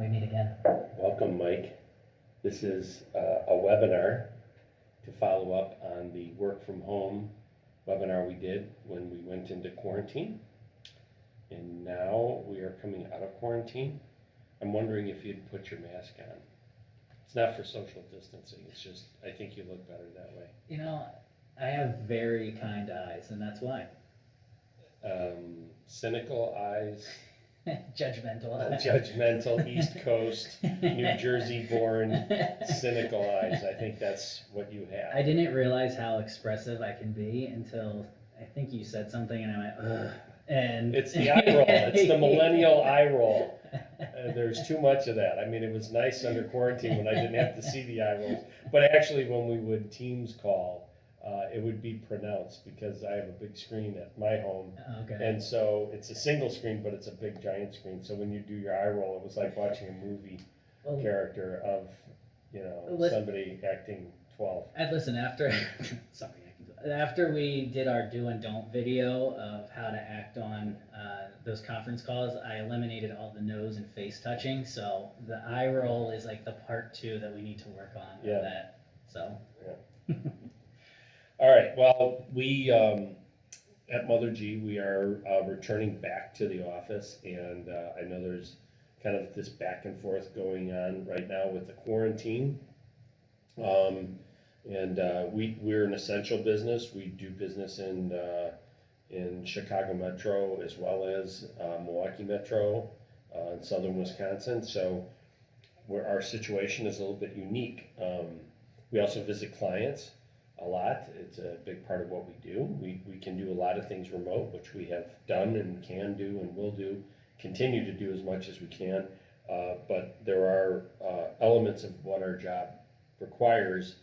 we meet again. Welcome, Mike. This is a webinar to follow up on the work from home webinar we did when we went into quarantine. And now we are coming out of quarantine. I'm wondering if you'd put your mask on. It's not for social distancing, it's just, I think you look better that way. You know, I have very kind eyes, and that's why. Cynical eyes. Judgmental eyes. Judgmental, East Coast, New Jersey born, cynical eyes. I think that's what you have. I didn't realize how expressive I can be until I think you said something and I went, ugh. And it's the eye roll. It's the millennial eye roll. There's too much of that. I mean, it was nice under quarantine when I didn't have to see the eye rolls. But actually, when we would Teams call, it would be pronounced because I have a big screen at my home. Okay. And so it's a single screen, but it's a big giant screen. So when you do your eye roll, it was like watching a movie character of, somebody acting 12. And listen, after we did our do and don't video of how to act on those conference calls, I eliminated all the nose and face touching. So the eye roll is like the part 2 that we need to work on. Yeah. Of that. So. Yeah. All right. Well, we at MotherG, we are returning back to the office, and I know there's kind of this back and forth going on right now with the quarantine. We're an essential business. We do business in Chicago Metro as well as Milwaukee Metro in southern Wisconsin. So our situation is a little bit unique. We also visit clients a lot. It's a big part of what we do. We can do a lot of things remote, which we have done and can do and will do, continue to do as much as we can. But there are elements of what our job requires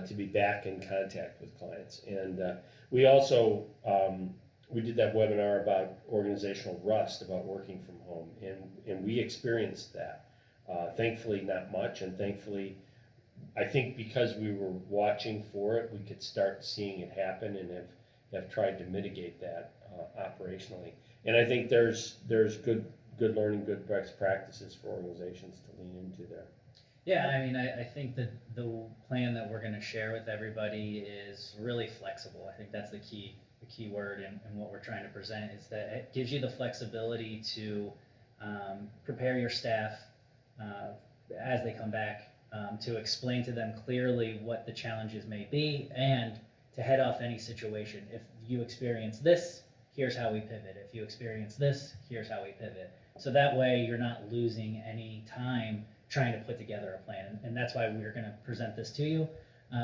to be back in contact with clients. And we also, we did that webinar about organizational rust, about working from home, and we experienced that. Thankfully, not much, and thankfully, I think because we were watching for it, we could start seeing it happen and have tried to mitigate that operationally. And I think there's good learning, good best practices for organizations to lean into there. Yeah, I mean, I think that the plan that we're going to share with everybody is really flexible. I think that's the key word in what we're trying to present is that it gives you the flexibility to prepare your staff as they come back, to explain to them clearly what the challenges may be and to head off any situation. If you experience this, here's how we pivot. If you experience this, here's how we pivot. So that way you're not losing any time trying to put together a plan. And that's why we're going to present this to you,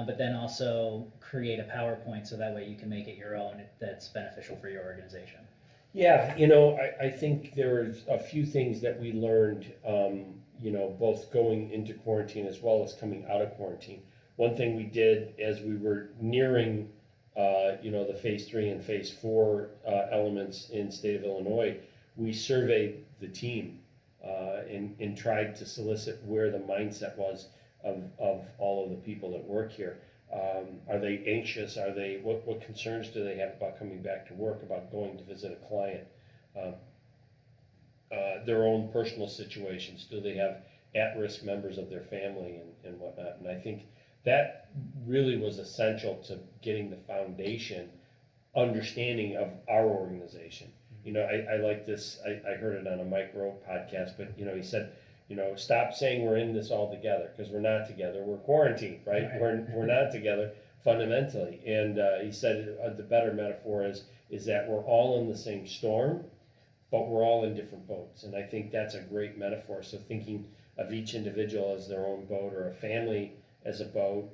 but then also create a PowerPoint so that way you can make it your own that's beneficial for your organization. Yeah, I think there's a few things that we learned, both going into quarantine as well as coming out of quarantine. One thing we did as we were nearing, the phase 3 and phase 4 elements in state of Illinois, we surveyed the team and tried to solicit where the mindset was of all of the people that work here. Are they anxious? What concerns do they have about coming back to work, about going to visit a client? Their own personal situations. Do they have at-risk members of their family and whatnot? And I think that really was essential to getting the foundation understanding of our organization. I like this. I heard it on a Mike Rowe podcast, but he said, stop saying we're in this all together, because we're not together. We're quarantined, right? We're not together fundamentally. And he said the better metaphor is that we're all in the same storm, but we're all in different boats. And I think that's a great metaphor. So thinking of each individual as their own boat, or a family as a boat.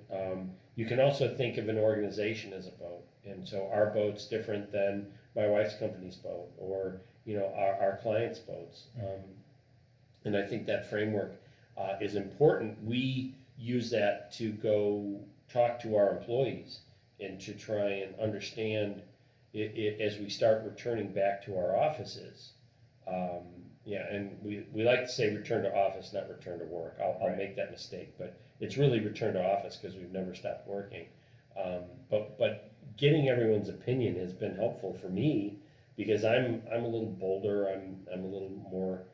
You can also think of an organization as a boat. And so our boat's different than my wife's company's boat, or our clients' boats. And I think that framework is important. We use that to go talk to our employees and to try and understand it as we start returning back to our offices. And we like to say return to office, not return to work. I'll make that mistake, but it's really return to office because we've never stopped working. But getting everyone's opinion has been helpful for me, because I'm a little bolder. I'm a little more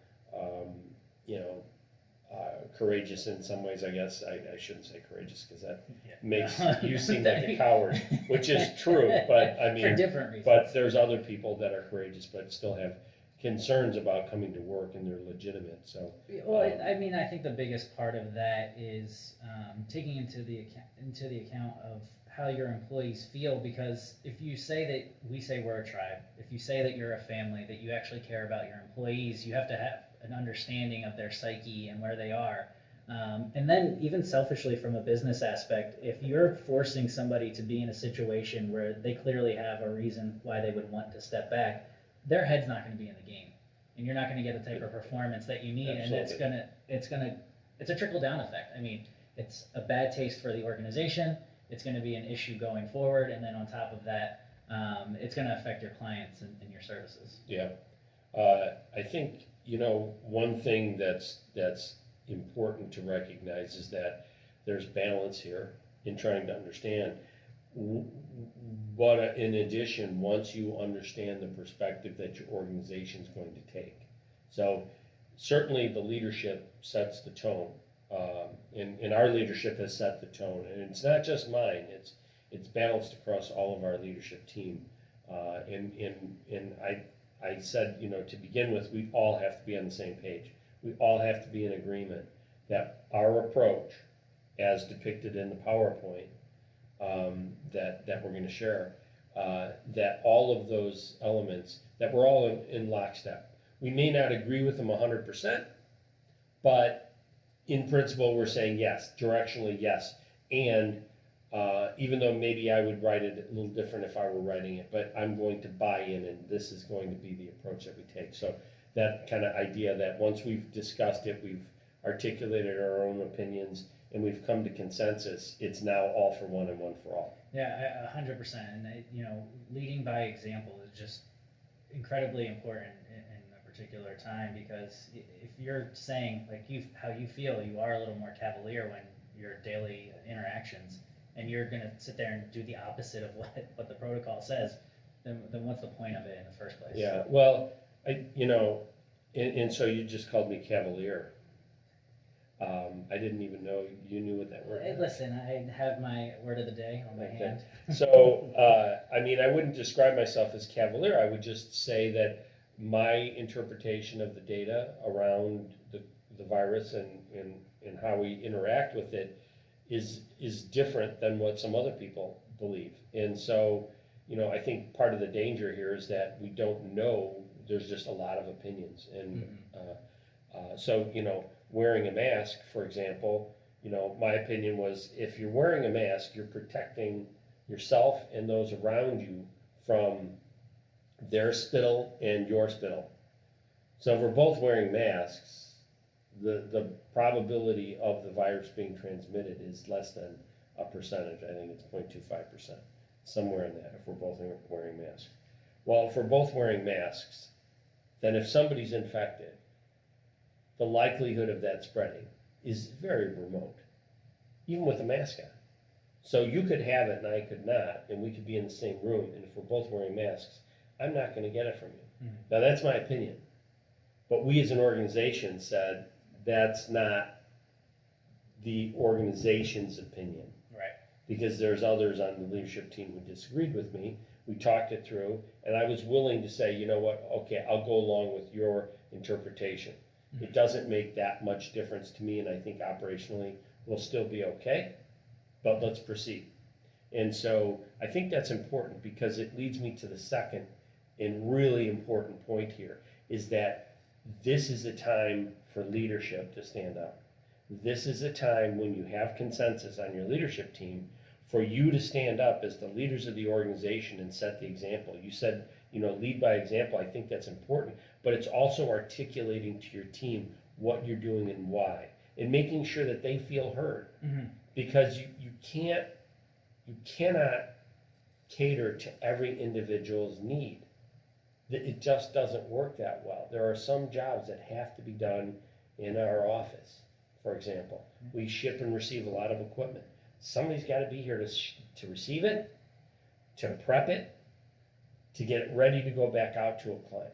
courageous in some ways, I guess. I shouldn't say courageous because that Yeah. makes you seem like a coward, which is true, but I mean, For different reasons. but there's other people that are courageous but still have concerns about coming to work and they're legitimate, so. Well, I mean, I think the biggest part of that is taking into the account of how your employees feel, because if you say that we say we're a tribe, if you say that you're a family, that you actually care about your employees, you have to have an understanding of their psyche and where they are. And then even selfishly from a business aspect, if you're forcing somebody to be in a situation where they clearly have a reason why they would want to step back, their head's not going to be in the game, and you're not going to get the type of performance that you need. Absolutely. And it's a trickle down effect. I mean, it's a bad taste for the organization. It's going to be an issue going forward, and then on top of that, it's going to affect your clients and your services. Yeah, I think, one thing that's important to recognize is that there's balance here in trying to understand. But in addition, once you understand the perspective that your organization is going to take. So certainly the leadership sets the tone, and our leadership has set the tone, and it's not just mine, it's balanced across all of our leadership team. And I said, to begin with, we all have to be on the same page. We all have to be in agreement that our approach, as depicted in the PowerPoint, that we're going to share, that all of those elements, that we're all in lockstep. We may not agree with them 100%, but in principle we're saying yes, directionally yes. And even though maybe I would write it a little different if I were writing it, but I'm going to buy in, and this is going to be the approach that we take. So that kind of idea that once we've discussed it, we've articulated our own opinions, and we've come to consensus, it's now all for one and one for all. Yeah, 100%. And leading by example is just incredibly important in a particular time, because if you're saying like how you feel, you are a little more cavalier when your daily interactions, and you're going to sit there and do the opposite of what the protocol says, then what's the point of it in the first place? Yeah, well, and so you just called me cavalier. I didn't even know you knew what that word Hey, was. listen, I have my word of the day on my hand. So, I wouldn't describe myself as cavalier. I would just say that my interpretation of the data around the virus and how we interact with it is different than what some other people believe. And so, I think part of the danger here is that we don't know. There's just a lot of opinions. And so, wearing a mask, for example, my opinion was if you're wearing a mask, you're protecting yourself and those around you from their spittle and your spittle. So if we're both wearing masks, the probability of the virus being transmitted is less than a percentage. I think it's 0.25%, somewhere in that, if we're both wearing masks. Well, if we're both wearing masks, then if somebody's infected, the likelihood of that spreading is very remote, even with a mask on. So you could have it and I could not, and we could be in the same room, and if we're both wearing masks, I'm not going to get it from you. Mm-hmm. Now that's my opinion. But we as an organization said that's not the organization's opinion. Right. Because there's others on the leadership team who disagreed with me. We talked it through, and I was willing to say, you know what, okay, I'll go along with your interpretation. It doesn't make that much difference to me, and I think operationally we'll still be okay, but let's proceed. And so I think that's important, because it leads me to the second and really important point here, is that this is a time for leadership to stand up. This is a time when you have consensus on your leadership team for you to stand up as the leaders of the organization and set the example. You said, lead by example. I think that's important, but it's also articulating to your team what you're doing and why, and making sure that they feel heard. Mm-hmm. Because you cannot cater to every individual's need. It just doesn't work that well. There are some jobs that have to be done in our office, for example. Mm-hmm. We ship and receive a lot of equipment. Somebody's got to be here to receive it, to prep it, to get it ready to go back out to a client.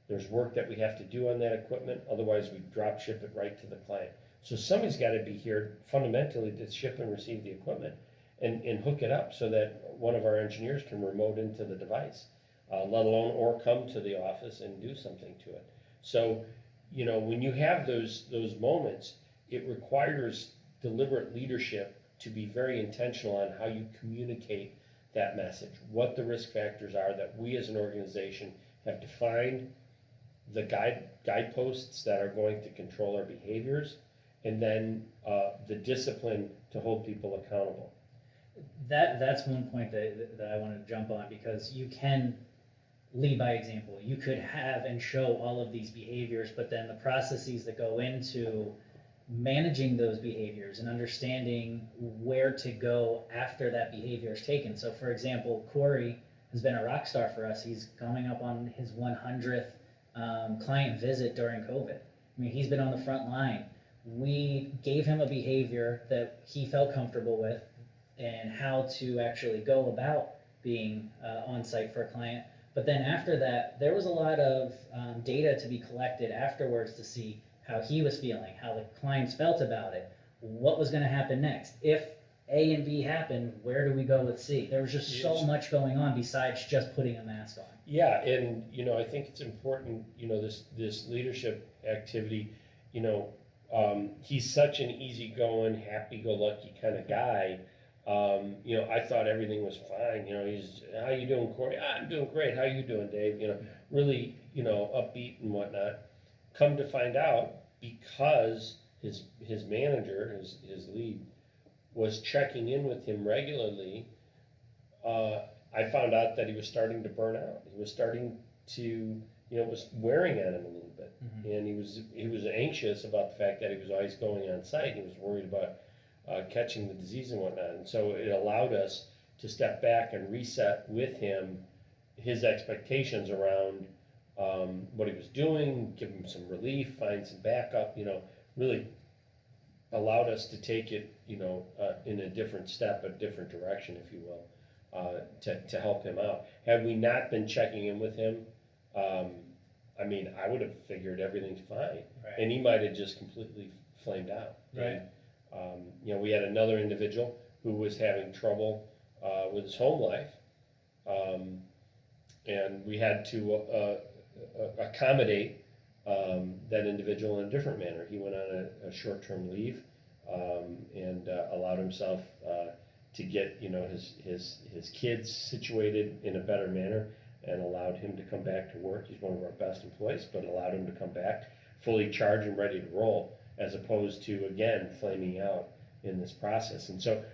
There's work that we have to do on that equipment, otherwise we drop ship it right to the client. So somebody's gotta be here fundamentally to ship and receive the equipment and hook it up so that one of our engineers can remote into the device, let alone, or come to the office and do something to it. So, when you have those moments, it requires deliberate leadership to be very intentional on how you communicate that message, what the risk factors are that we as an organization have defined, the guideposts that are going to control our behaviors, and then the discipline to hold people accountable. That's one point that I want to jump on, because you can lead by example. You could have and show all of these behaviors, but then the processes that go into managing those behaviors and understanding where to go after that behavior is taken. So for example, Corey has been a rock star for us. He's coming up on his 100th client visit during COVID. I mean, he's been on the front line. We gave him a behavior that he felt comfortable with and how to actually go about being on site for a client. But then after that, there was a lot of data to be collected afterwards to see how he was feeling, how the clients felt about it, what was going to happen next. If A and B happened, where do we go with C? There was just so much going on besides just putting a mask on. Yeah, and I think it's important, this leadership activity, he's such an easygoing, happy-go-lucky kind of guy. I thought everything was fine. He's, how you doing, Corey? I'm doing great. How you doing, Dave? Really, upbeat and whatnot. Come to find out, because his manager, his lead, was checking in with him regularly, I found out that he was starting to burn out. He was starting to, it was wearing on him a little bit. Mm-hmm. And he was anxious about the fact that he was always going on site. He was worried about catching the disease and whatnot. And so it allowed us to step back and reset with him his expectations around what he was doing, give him some relief, find some backup, really allowed us to take it, in a different step, a different direction, if you will, to help him out. Had we not been checking in with him, I would have figured everything's fine. Right. And he might have just completely flamed out. Right. And, we had another individual who was having trouble with his home life, and we had to accommodate that individual in a different manner. He went on a short-term leave and allowed himself to get his kids situated in a better manner, and allowed him to come back to work. He's one of our best employees, but allowed him to come back fully charged and ready to roll, as opposed to, again, flaming out in this process. And so,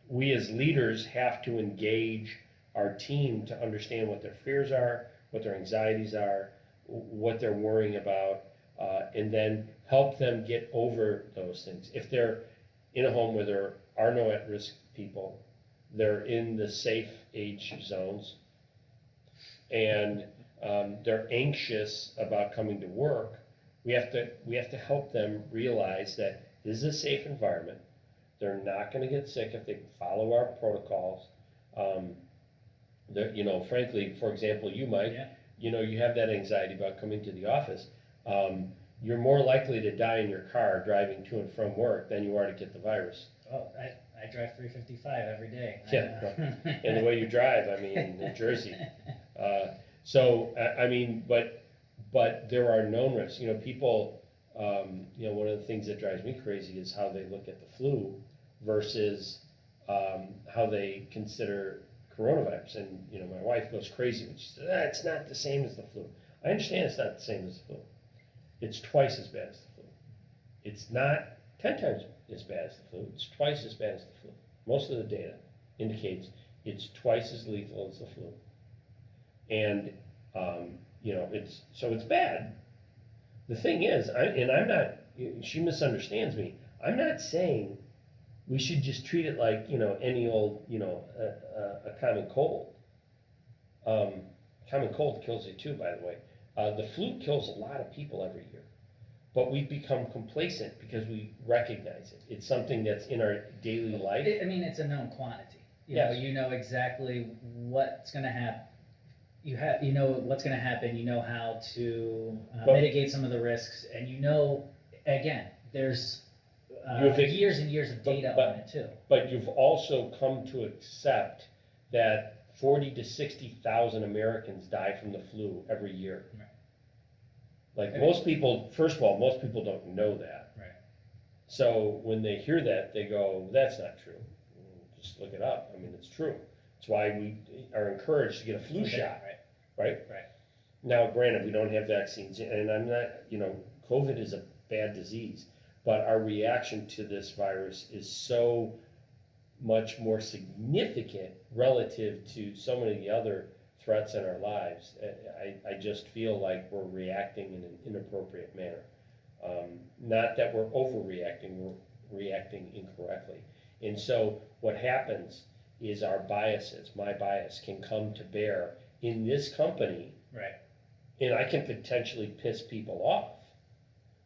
we as leaders have to engage our team to understand what their fears are, what their anxieties are, what they're worrying about, and then help them get over those things. If they're in a home where there are no at-risk people, they're in the safe age zones, and they're anxious about coming to work, we have to help them realize that this is a safe environment. They're not going to get sick if they follow our protocols. Frankly, for example, you might, you have that anxiety about coming to the office. You're more likely to die in your car driving to and from work than you are to get the virus. Oh, I drive 355 every day. Yeah, and the way you drive, New Jersey. But there are known risks. People, one of the things that drives me crazy is how they look at the flu versus how they consider coronavirus. And, my wife goes crazy when she says, it's not the same as the flu. I understand it's not the same as the flu. It's twice as bad as the flu. It's not 10 times as bad as the flu. It's twice as bad as the flu. Most of the data indicates it's twice as lethal as the flu. And, it's bad. The thing is, she misunderstands me. I'm not saying we should just treat it like, any old, a common cold. Common cold kills you too, by the way. The flu kills a lot of people every year. But we've become complacent because we recognize it. It's something that's in our daily life. It's a known quantity. You know exactly what's going to happen. You know what's going to happen. You know how to mitigate some of the risks, and again, there's You've- years and years of data but- on it too. But you've also come to accept that 40 to 60,000 Americans die from the flu every year. Right. Like most people, first of all, most people don't know that. Right. So when they hear that, they go, that's not true. Just look it up. I mean, it's true. It's why we are encouraged to get a flu Okay, shot, Right. right? Right. Now, granted, we don't have vaccines, and I'm not, COVID is a bad disease, but our reaction to this virus is so much more significant relative to so many of the other threats in our lives. I just feel like we're reacting in an inappropriate manner. Not that we're overreacting, we're reacting incorrectly. And so what happens is our biases, my bias, can come to bear in this company, Right. and I can potentially piss people off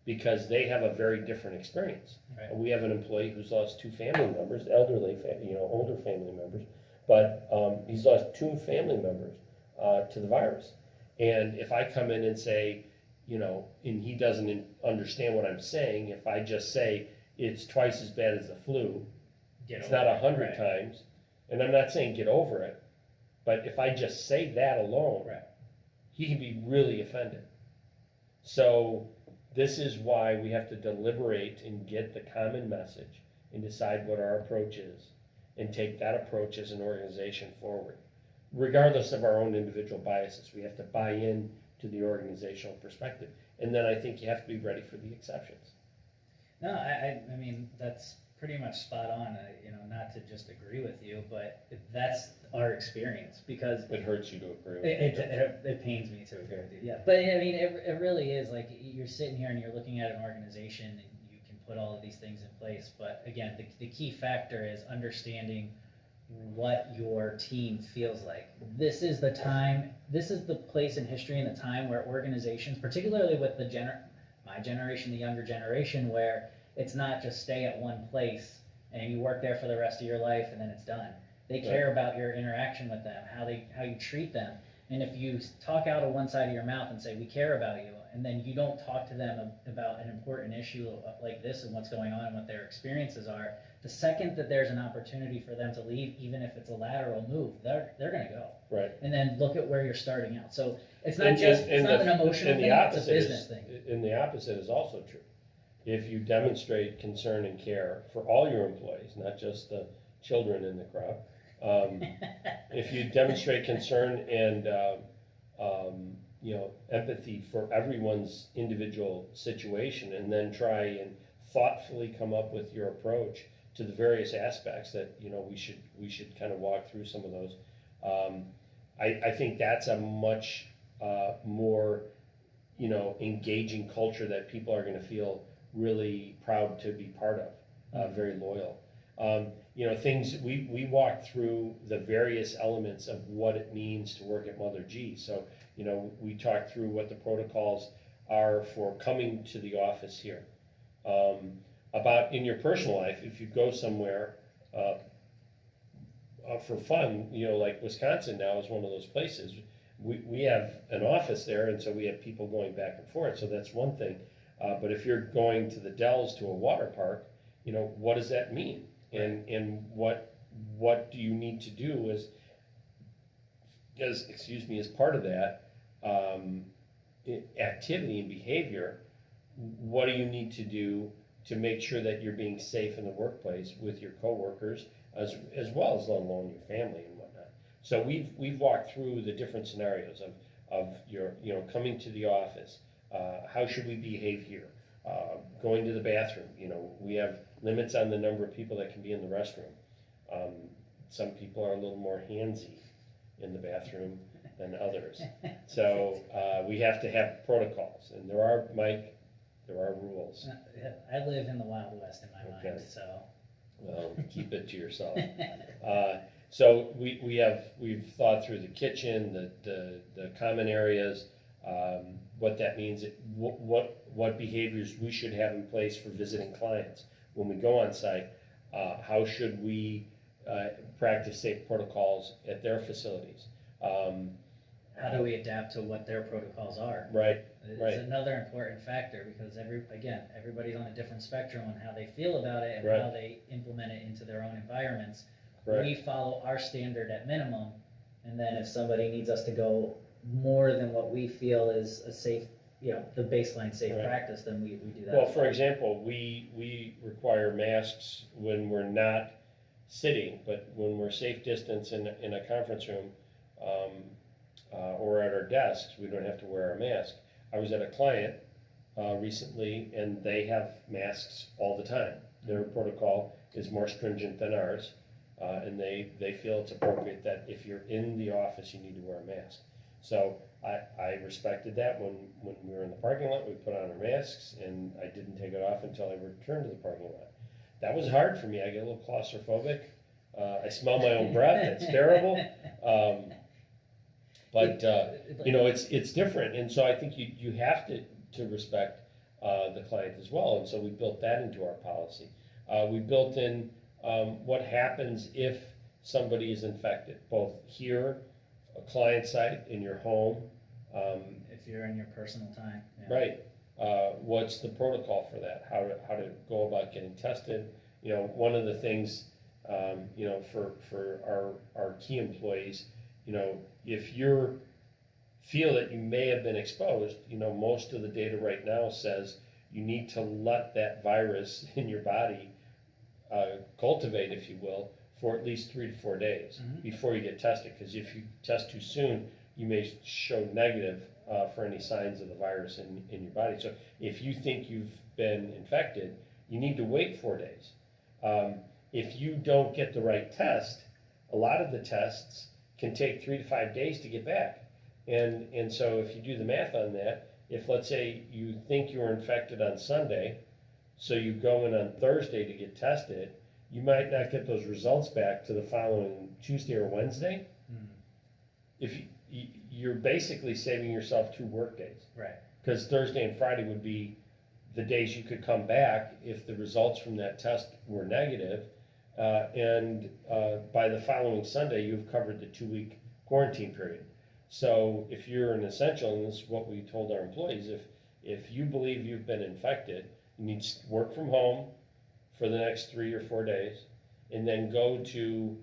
because they have a very different experience. Right. We have an employee who's lost two family members, elderly, older family members, but he's lost two family members to the virus. And if I come in and say, and he doesn't understand what I'm saying, if I just say it's twice as bad as the flu, it's not 100 times, and I'm not saying get over it, but if I just say that alone, Right. he can be really offended. So this is why we have to deliberate and get the common message and decide what our approach is and take that approach as an organization forward. Regardless of our own individual biases, we have to buy in to the organizational perspective. And then I think you have to be ready for the exceptions. No, I mean, that's pretty much spot on, not to just agree with you, but that's our experience, because It hurts you to agree with it pains me to agree with you, yeah. But I mean, it really is, like, you're sitting here and you're looking at an organization and you can put all of these things in place, but again, the key factor is understanding what your team feels like. This is the time, this is the place in history and the time where organizations, particularly with my generation, the younger generation, where it's not just stay at one place and you work there for the rest of your life and then it's done. They care about your interaction with them, how you treat them. And if you talk out of one side of your mouth and say, we care about you, and then you don't talk to them about an important issue like this and what's going on and what their experiences are, the second that there's an opportunity for them to leave, even if it's a lateral move, they're going to go. Right. And then look at where you're starting out. So it's not it's not an emotional thing, it's a business thing. And the opposite is also true. If you demonstrate concern and care for all your employees, not just the children in the crowd, if you demonstrate concern and empathy for everyone's individual situation, and then try and thoughtfully come up with your approach to the various aspects that we should kind of walk through some of those. I think that's a much more engaging culture that people are going to feel really proud to be part of, very loyal. Things we walk through the various elements of what it means to work at MotherG. So we talked through what the protocols are for coming to the office here. About in your personal life, if you go somewhere for fun, like Wisconsin now is one of those places. We have an office there, and so we have people going back and forth. So that's one thing. But if you're going to the Dells to a water park, what does that mean? And what do you need to do as part of that activity and behavior? What do you need to do to make sure that you're being safe in the workplace with your coworkers, as well as let alone your family and whatnot? So we've walked through the different scenarios of your coming to the office. How should we behave here? Going to the bathroom, we have limits on the number of people that can be in the restroom. Some people are a little more handsy in the bathroom than others. So we have to have protocols, and there are rules. I live in the Wild West in my mind, so. Well, keep it to yourself. So we've thought through the kitchen, the common areas, what that means, what behaviors we should have in place for visiting clients when we go on site. How should we practice safe protocols at their facilities? how do we adapt to what their protocols are? Right, It's right. another important factor because everybody's on a different spectrum on how they feel about it and Right. how they implement it into their own environments. Correct. We follow our standard at minimum, and then if somebody needs us to go more than what we feel is a safe, the baseline safe Right. practice, then we do that. Well, for example, we require masks when we're not sitting, but when we're safe distance in a conference room, or at our desks, we don't have to wear our mask. I was at a client recently, and they have masks all the time. Their protocol is more stringent than ours, and they feel it's appropriate that if you're in the office, you need to wear a mask. So I respected that. When we were in the parking lot, we put on our masks, and I didn't take it off until I returned to the parking lot. That was hard for me. I get a little claustrophobic. I smell my own breath. It's terrible. But it's different, and so I think you have to respect the client as well, and so we built that into our policy. We built in what happens if somebody is infected, both here, a client site, in your home. If you're in your personal time. Yeah. Right. What's the protocol for that? How to go about getting tested? One of the things, for our key employees, if you feel that you may have been exposed, most of the data right now says you need to let that virus in your body cultivate, if you will, for at least 3 to 4 days before you get tested. Because if you test too soon, you may show negative for any signs of the virus in your body. So if you think you've been infected, you need to wait 4 days. If you don't get the right test, a lot of the tests can take 3 to 5 days to get back. And so if you do the math on that, if let's say you think you were infected on Sunday, so you go in on Thursday to get tested, you might not get those results back to the following Tuesday or Wednesday. If you're basically saving yourself 2 work days. Right. Because Thursday and Friday would be the days you could come back if the results from that test were negative. And by the following Sunday, you've covered the 2-week quarantine period. So if you're an essential, and this is what we told our employees, if you believe you've been infected, you need to work from home for the next 3 or 4 days, and then go to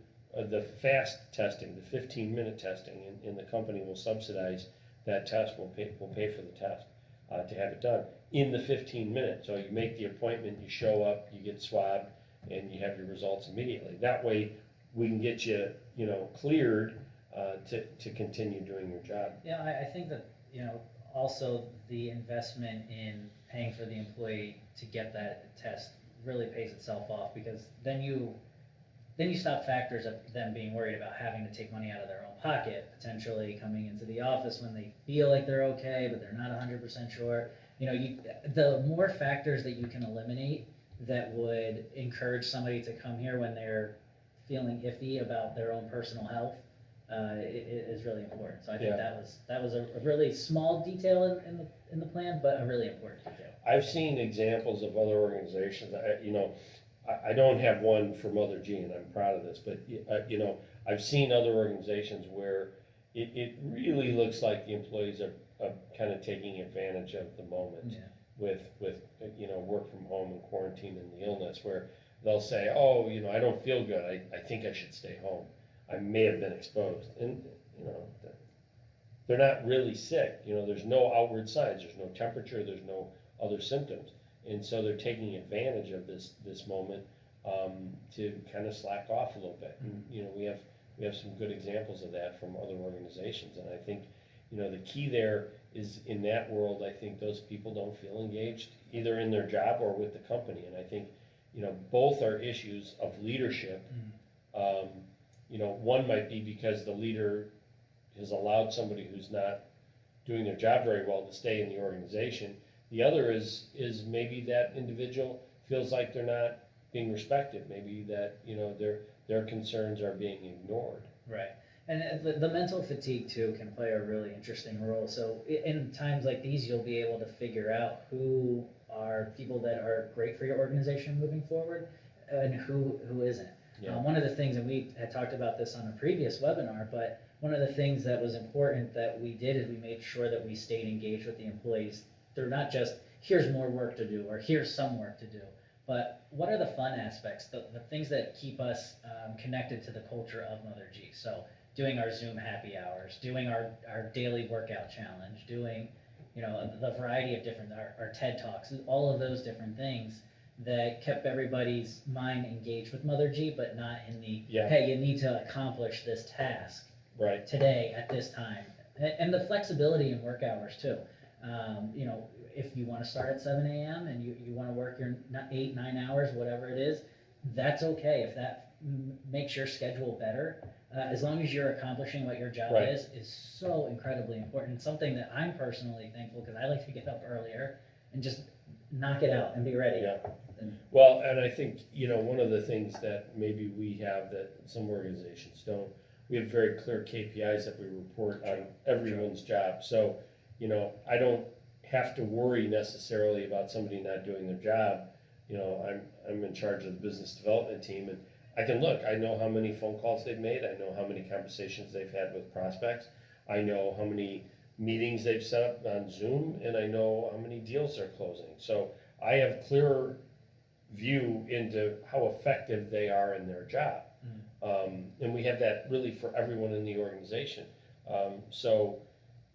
the fast testing, the 15-minute testing, and the company will subsidize that test. We'll pay for the test to have it done in the 15 minutes. So you make the appointment, you show up, you get swabbed, and you have your results immediately. That way, we can get you, cleared to continue doing your job. Yeah, I think that, also the investment in paying for the employee to get that test really pays itself off, because then you stop factors of them being worried about having to take money out of their own pocket, potentially coming into the office when they feel like they're okay, but they're not 100% sure. The more factors that you can eliminate that would encourage somebody to come here when they're feeling iffy about their own personal health, is really important. So I think that was a really small detail in the plan, but a really important detail. I've seen examples of other organizations. I don't have one for MotherG, and I'm proud of this, but I've seen other organizations where it really looks like the employees are kind of taking advantage of the moment with work from home and quarantine and the illness, where they'll say, oh, I don't feel good. I think I should stay home. I may have been exposed, and they're not really sick. There's no outward signs. There's no temperature. There's no other symptoms. And so they're taking advantage of this moment to kind of slack off a little bit. And, we have some good examples of that from other organizations. And I think, the key there is, in that world, I think those people don't feel engaged either in their job or with the company. And I think, both are issues of leadership. One might be because the leader has allowed somebody who's not doing their job very well to stay in the organization. The other is maybe that individual feels like they're not being respected. Maybe that their concerns are being ignored. Right, and the mental fatigue too can play a really interesting role. So in times like these, you'll be able to figure out who are people that are great for your organization moving forward, and who isn't. Yeah. One of the things, and we had talked about this on a previous webinar, but one of the things that was important that we did is we made sure that we stayed engaged with the employees. They're not just, here's more work to do, or here's some work to do, but what are the fun aspects, the things that keep us connected to the culture of MotherG? So doing our Zoom happy hours, doing our daily workout challenge, doing, the variety of different, our TED Talks, all of those different things that kept everybody's mind engaged with MotherG, but not in the, Yeah. hey, you need to accomplish this task Right. today at this time. And the flexibility in work hours too. If you want to start at 7 a.m. and you want to work your 8-9 hours, whatever it is, that's okay. If that makes your schedule better, as long as you're accomplishing what your job Right. is so incredibly important. Something that I'm personally thankful, because I like to get up earlier and just knock it out and be ready. Yeah. Well, and I think, one of the things that maybe we have that some organizations don't, we have very clear KPIs that we report on everyone's job. So, I don't have to worry necessarily about somebody not doing their job. I'm in charge of the business development team, and I can look. I know how many phone calls they've made. I know how many conversations they've had with prospects. I know how many meetings they've set up on Zoom, and I know how many deals they're closing. So I have clearer view into how effective they are in their job. And we have that really for everyone in the organization. So,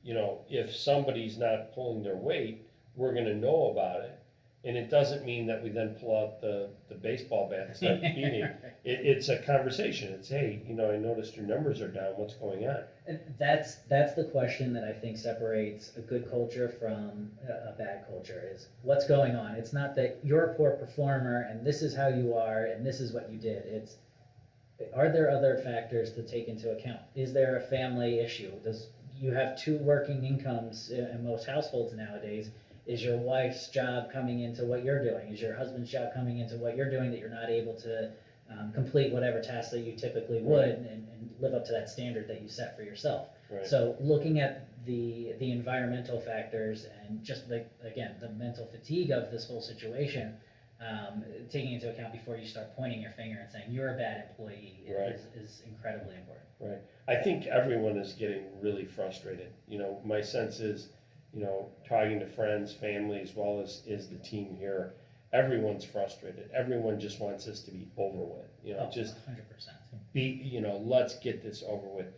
if somebody's not pulling their weight, we're gonna know about it. And it doesn't mean that we then pull out the baseball bat and start beating. It's a conversation. It's, hey, I noticed your numbers are down. What's going on? And that's the question that I think separates a good culture from a bad culture is what's going on. It's not that you're a poor performer and this is how you are and this is what you did. It's, are there other factors to take into account? Is there a family issue? Does you have two working incomes in most households nowadays? Is your wife's job coming into what you're doing? Is your husband's job coming into what you're doing that you're not able to complete whatever task that you typically would and live up to that standard that you set for yourself? Right. So looking at the environmental factors and just again, the mental fatigue of this whole situation, taking into account before you start pointing your finger and saying you're a bad employee Right. is incredibly important. Right. I think everyone is getting really frustrated. My sense is, talking to friends, family, as well as the team here, everyone's frustrated. Everyone just wants this to be over with. Just 100%. let's get this over with.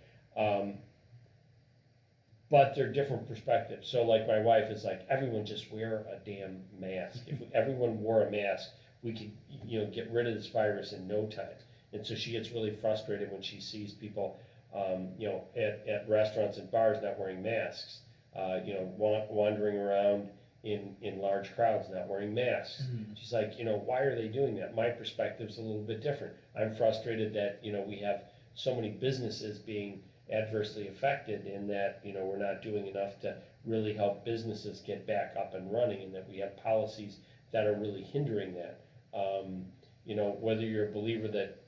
But they're different perspectives. So like my wife is like, everyone just wear a damn mask. If everyone wore a mask, we could, get rid of this virus in no time. And so she gets really frustrated when she sees people, at restaurants and bars not wearing masks, wandering around in large crowds not wearing masks. Mm-hmm. She's like, why are they doing that? My perspective's a little bit different. I'm frustrated that, we have so many businesses being adversely affected in that, we're not doing enough to really help businesses get back up and running, and that we have policies that are really hindering that. Whether you're a believer that,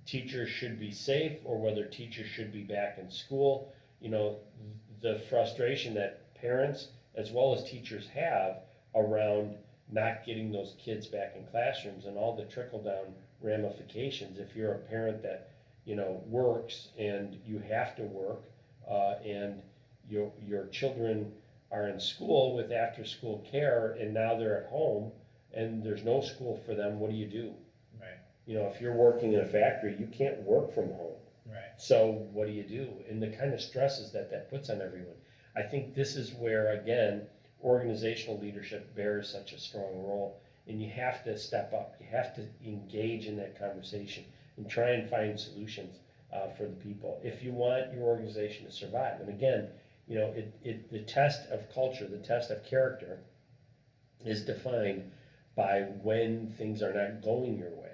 teachers should be safe or whether teachers should be back in school, the frustration that parents as well as teachers have around not getting those kids back in classrooms and all the trickle-down ramifications. If you're a parent that, works and you have to work, and your children are in school with after-school care and now they're at home and there's no school for them, what do you do? Right. If you're working in a factory, you can't work from home. Right. So what do you do? And the kind of stresses that puts on everyone. I think this is where, again, organizational leadership bears such a strong role, and you have to step up. You have to engage in that conversation and try and find solutions for the people if you want your organization to survive. And again, the test of culture, the test of character is defined by when things are not going your way.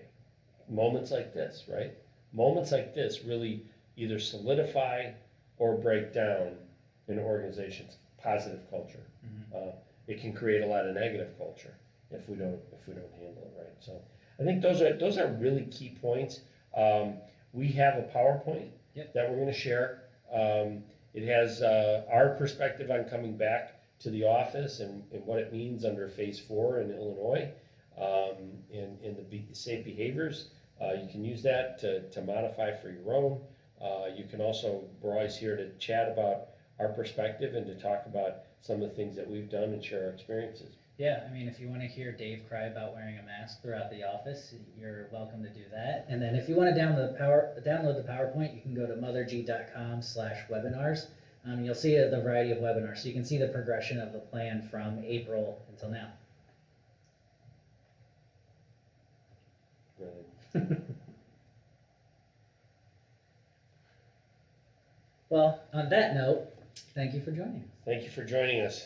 Moments like this, right? Moments like this really either solidify or break down an organization's positive culture. Mm-hmm. It can create a lot of negative culture if we don't handle it right. So I think those are really key points. We have a PowerPoint that we're going to share. It has our perspective on coming back to the office and what it means under Phase 4 in Illinois, and the safe behaviors. You can use that to modify for your own. You can also, we're always here to chat about our perspective and to talk about some of the things that we've done and share our experiences. Yeah, I mean, if you want to hear Dave cry about wearing a mask throughout the office, you're welcome to do that. And then if you want to download the PowerPoint, you can go to motherg.com/webinars. You'll see the variety of webinars, so you can see the progression of the plan from April until now. Really. Well, on that note, thank you for joining us. Thank you for joining us.